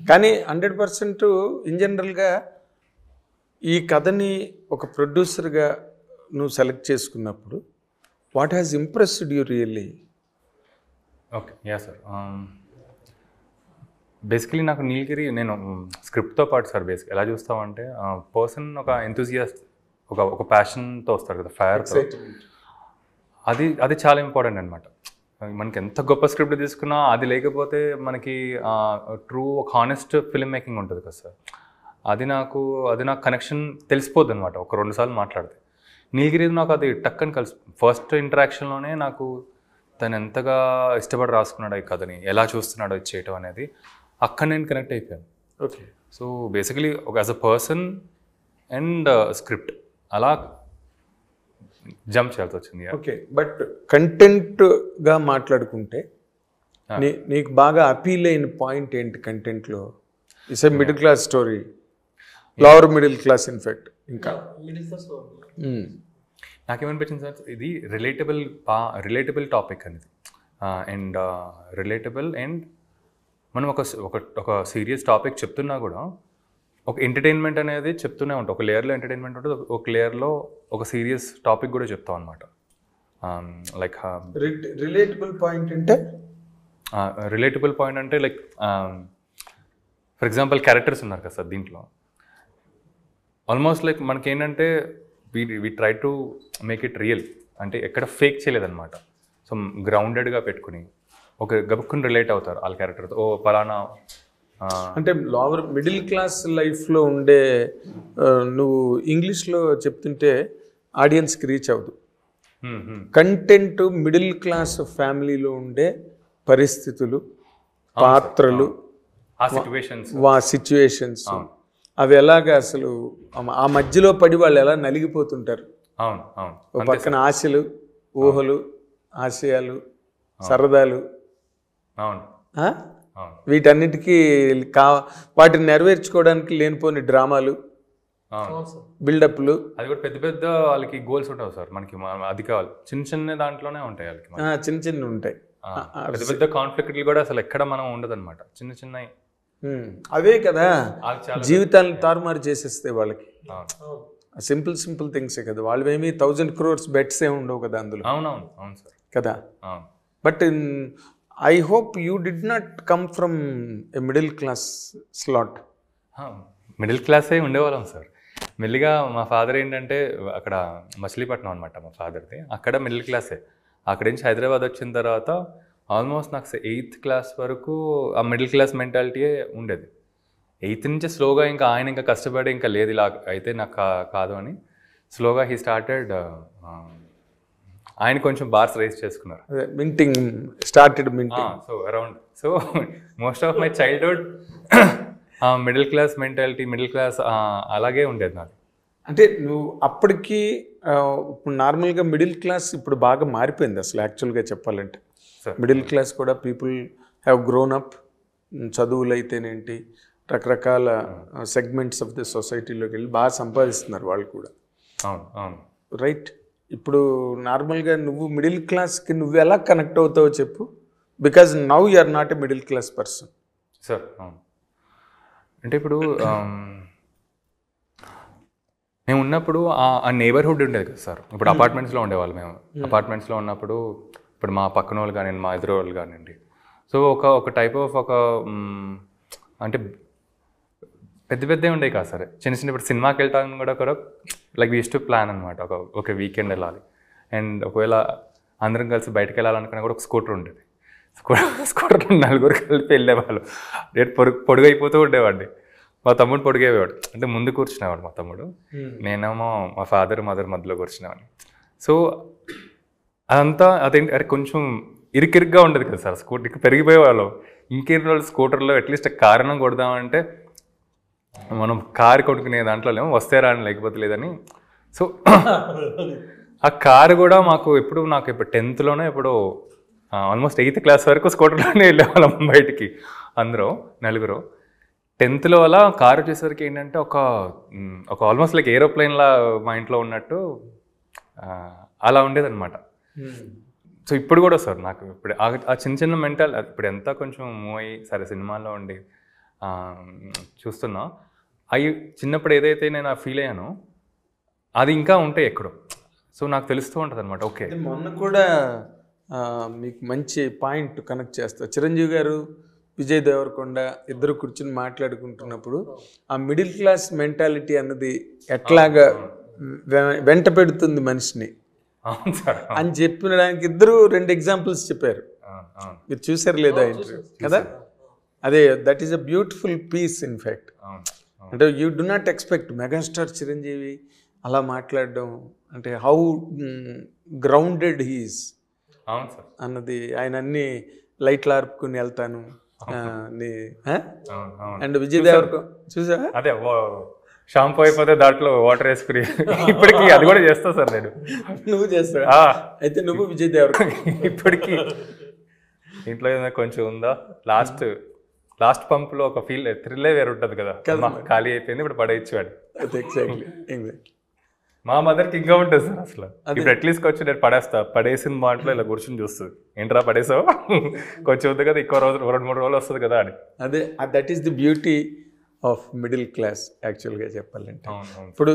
కానీ 100% ఇన్ జనరల్గా ఈ కథని ఒక ప్రొడ్యూసర్గా నువ్వు సెలెక్ట్ చేసుకున్నప్పుడు what has impressed you really? Okay, yeah sir. Basically నాకు నీలగిరి నేను స్క్రిప్ట్తో పాటు సార్ బేసిక్ ఎలా చూస్తామంటే పర్సన్ ఒక ఎంతూజియాస్ట్ ఒక ప్యాషన్తో వస్తారు కదా, ఫైర్తో. అది చాలా ఇంపార్టెంట్ అనమాట. మనకి ఎంత గొప్ప స్క్రిప్ట్ తీసుకున్నా అది లేకపోతే మనకి ట్రూ ఒక హానెస్ట్ ఫిల్మ్ మేకింగ్ ఉంటుంది కదా సార్. అది నాకు కనెక్షన్ తెలిసిపోద్ది అనమాట ఒక 2 సార్లు మాట్లాడితే. నీలగిరి నాకు అది టక్కని కలిసి ఫస్ట్ ఇంటరాక్షన్లోనే నాకు తను ఎంతగా ఇష్టపడి రాసుకున్నాడు ఈ కథని, ఎలా చూస్తున్నాడో ఇది చేయటం అనేది అక్కడ నేను కనెక్ట్ అయిపోయాను. ఓకే. సో బేసికలీ ఒక as a person and script అలా జంప్ చేయాల్సి వచ్చింది. ఓకే, బట్ కంటెంట్గా మాట్లాడుకుంటే నీకు బాగా అపీల్ అయిన పాయింట్ ఏంటి కంటెంట్లో? It's a middle class story, lower middle class in fact. ఇంకా నాకేమనిపించింది సార్, ఇది రిలేటబుల్ టాపిక్ అనేది అండ్ రిలేటబుల్ అండ్ మనం ఒక సీరియస్ టాపిక్ చెప్తున్నా కూడా ఒక ఎంటర్టైన్మెంట్ అనేది చెప్తూనే ఉంటాం. ఒక లేయర్లో ఎంటర్టైన్మెంట్ ఉంటుంది, ఒక లేయర్లో ఒక సీరియస్ టాపిక్ కూడా చెప్తాం అనమాట. లైక్ రిలేటబుల్ పాయింట్ అంటే లైక్ ఫర్ ఎగ్జాంపుల్ క్యారెక్టర్స్ ఉన్నారు కదా సార్ దీంట్లో. ఆల్మోస్ట్ లైక్ మనకేంటంటే we try to make it real, అంటే ఎక్కడ ఫేక్ చేయలేదన్నమాట. సో గ్రౌండెడ్గా పెట్టుకుని ఒక గబుక్కుని రిలేట్ అవుతారు వాళ్ళ క్యారెక్టర్తో. ఓ పలానా అంటే లోవర్ మిడిల్ క్లాస్ లైఫ్లో ఉండే నువ్వు ఇంగ్లీష్లో చెప్తుంటే ఆడియన్స్కి రీచ్ అవ్వదు. కంటెంట్ మిడిల్ క్లాస్ ఫ్యామిలీలో ఉండే పరిస్థితులు, పాత్రలు, సిచ్యువేషన్స్, అవి ఎలాగా అసలు ఆ మధ్యలో పడి వాళ్ళు ఎలా నలిగిపోతుంటారు. ఒక పక్కన ఆశలు, ఊహలు, ఆశయాలు, సరదాలు, వీటన్నిటికీ వాటిని నెరవేర్చుకోవడానికి లేనిపోని డ్రామాలు, బిల్డప్లు. అది కూడా పెద్ద పెద్ద వాళ్ళకి గోల్స్ ఉంటాయి సార్. మనకి అది కావాలి, చిన్న చిన్న దాంట్లోనే ఉంటాయి వాళ్ళకి, చిన్న ఉంటాయి. పెద్ద పెద్ద కాన్ఫ్లిక్ట్లు కూడా అసలు ఎక్కడ మనం ఉండదు అనమాట. చిన్న చిన్న అవే కదా జీవితాలను తారుమారు చేసేస్తాయి వాళ్ళకి. సింపుల్ థింగ్సే కదా, వాళ్ళు ఏమి 1000 crores బెట్స్ ఏ ఉండవు కదా అందులో. అవును సార్ కదా. But I hope you did not come from a middle class slot. Middle క్లాసే ఉండేవాళ్ళం సార్. మెల్లిగా మా ఫాదర్ ఏంటంటే అక్కడ మచిలీపట్నం అనమాట మా ఫాదర్ది, అక్కడ మిడిల్ క్లాసే. అక్కడి నుంచి హైదరాబాద్ వచ్చిన తర్వాత ఆల్మోస్ట్ నాకు 8th క్లాస్ వరకు ఆ మిడిల్ క్లాస్ మెంటాలిటీయే ఉండేది. 8th నుంచి స్లోగా ఇంకా ఆయన ఇంకా కష్టపడి ఇంకా లేదు ఇలా అయితే నాకు కాదు అని స్లోగా హీ స్టార్టెడ్. ఆయన కొంచెం బార్స్ రైజ్ చేసుకున్నారు, minting started minting. So most of my childhood middle class mentality, middle class అలాగే ఉండేది నాకు. అంటే నువ్వు అప్పటికి ఇప్పుడు నార్మల్గా మిడిల్ క్లాస్ ఇప్పుడు బాగా మారిపోయింది అసలు. యాక్చువల్గా చెప్పాలంటే మిడిల్ క్లాస్ కూడా పీపుల్ హ్యావ్ గ్రోన్ అప్. చదువులు అయితేనేంటి, రకరకాల సెగ్మెంట్స్ ఆఫ్ ది సొసైటీలోకి వెళ్ళి బాగా సంపాదిస్తున్నారు వాళ్ళు కూడా. అవును రైట్. ఇప్పుడు నార్మల్గా నువ్వు మిడిల్ క్లాస్కి నువ్వు ఎలా కనెక్ట్ అవుతావో చెప్పు, because now you are not a middle class person. Sir అంటే ఇప్పుడు మేము ఉన్నప్పుడు ఆ నేబర్హుడ్ ఉండేది కదా సార్. ఇప్పుడు అపార్ట్మెంట్స్లో ఉండేవాళ్ళు మేము. అపార్ట్మెంట్స్లో ఉన్నప్పుడు ఇప్పుడు మా పక్కన వాళ్ళు కానివ్వండి, మా ఎదురు వాళ్ళు కానివ్వండి, సో ఒక టైప్ ఆఫ్ అంటే పెద్ద ఉండే కాదు సార్, చిన్న ఇప్పుడు సినిమాకి వెళ్తాను కూడా like we use to plan అనమాట. ఒక వీకెండ్ వెళ్ళాలి అండ్ ఒకవేళ అందరం కలిసి బయటకు వెళ్ళాలనుకున్నా కూడా ఒక స్కూటర్ ఉండేది. స్కూటర్ 4 కలిపి వెళ్ళేవాళ్ళు. రేటు పొడుగైపోతూ ఉండేవాడిని. మా తమ్ముడు పొడిగేవాడు, అంటే ముందు కూర్చునేవాడు మా తమ్ముడు, నేనేమో మా ఫాదర్ మదర్ మధ్యలో కూర్చునేవాడిని. సో అదంతా అదే కొంచెం ఇరికిరిగ్గా ఉండదు కదా సార్. స్కూటర్కి పెరిగిపోయేవాళ్ళు. ఇంకేం రోజులు స్కూటర్లో అట్లీస్ట్ కారణం కొడదామంటే మనం కారు కొనుక్కునే దాంట్లో వస్తే రాని లేకపోతే లేదని. సో ఆ కారు కూడా నాకు ఇప్పుడు 10thలోనే ఇప్పుడు ఆల్మోస్ట్ 8th క్లాస్ వరకు స్కూటర్లోనే వెళ్ళేవాళ్ళం బయటికి అందరూ 4. 10thలో అలా కారు వచ్చేసరికి ఏంటంటే ఒక ఆల్మోస్ట్ లైక్ ఏరోప్లేన్లా మా ఇంట్లో ఉన్నట్టు అలా ఉండేదన్నమాట. సో ఇప్పుడు కూడా సార్ నాకు ఇప్పుడు ఆ చిన్న మెంటల్ ఇప్పుడు ఎంత కొంచెం మూవ్ అయ్యి సరే సినిమాల్లో ఉండి చూస్తున్నా. అవి చిన్నప్పుడు ఏదైతే నేను ఫీల్ అయ్యానో అది ఇంకా ఉంటాయి ఎక్కడో. సో నాకు తెలుస్తూ ఉంటుంది అనమాట. ఓకే, మొన్న కూడా మీకు మంచి పాయింట్ కనెక్ట్ చేస్తా. చిరంజీవి గారు, విజయ్ దేవరకొండ ఇద్దరు కూర్చుని మాట్లాడుకుంటున్నప్పుడు ఆ మిడిల్ క్లాస్ మెంటాలిటీ అన్నది ఎట్లాగా వెంట పెడుతుంది మనిషిని అవును సార్ అని చెప్పడానికి ఇద్దరు 2 ఎగ్జాంపుల్స్ చెప్పారు. మీరు చూసారు లేదా ఇంటర్వ్యూ కదా? అదే that is a beautiful piece in fact you do not expect megastar Chiranjeevi అలా మాట్లాడడం అంటే హౌ గ్రౌండెడ్ హీస్ అవును సార్ అన్నది. ఆయన అన్ని లైట్లు ఆర్పుకుని వెళ్తాను అండ్ విజయ్ దేవరకొండ చూసా అదే షాంపూ అయిపోతే దాంట్లో వాటర్ వేసుకుని ఇప్పటికి అది కూడా చేస్తా సార్ నేను. నువ్వు చేస్తావా? అయితే నువ్వు విజయ్ దేవరకొండ ఇప్పటికి ఇంట్లో ఏదైనా కొంచెం ఉందా, లాస్ట్ పంప్లో ఒక థ్రిల్లే వేరు ఉంటుంది కదా, ఖాళీ అయిపోయింది ఇప్పుడు పడేయచ్చాడు. ఎగ్జాక్ట్లీ. మా మదర్కి ఇంకా ఉంటుంది సార్ అసలు. ఇప్పుడు అట్లీస్ట్ వచ్చి నేను పడేసిన మాటలో ఇలా కూర్చొని చూస్తుంది, ఏంట్రా పడేసావు, కొంచెం ఉంది కదా, ఇంకో రోజు 2-3 రోజులు వస్తుంది కదా అని. అదే that is the beauty of middle class యాక్చువల్గా చెప్పాలంటే. అవును. ఇప్పుడు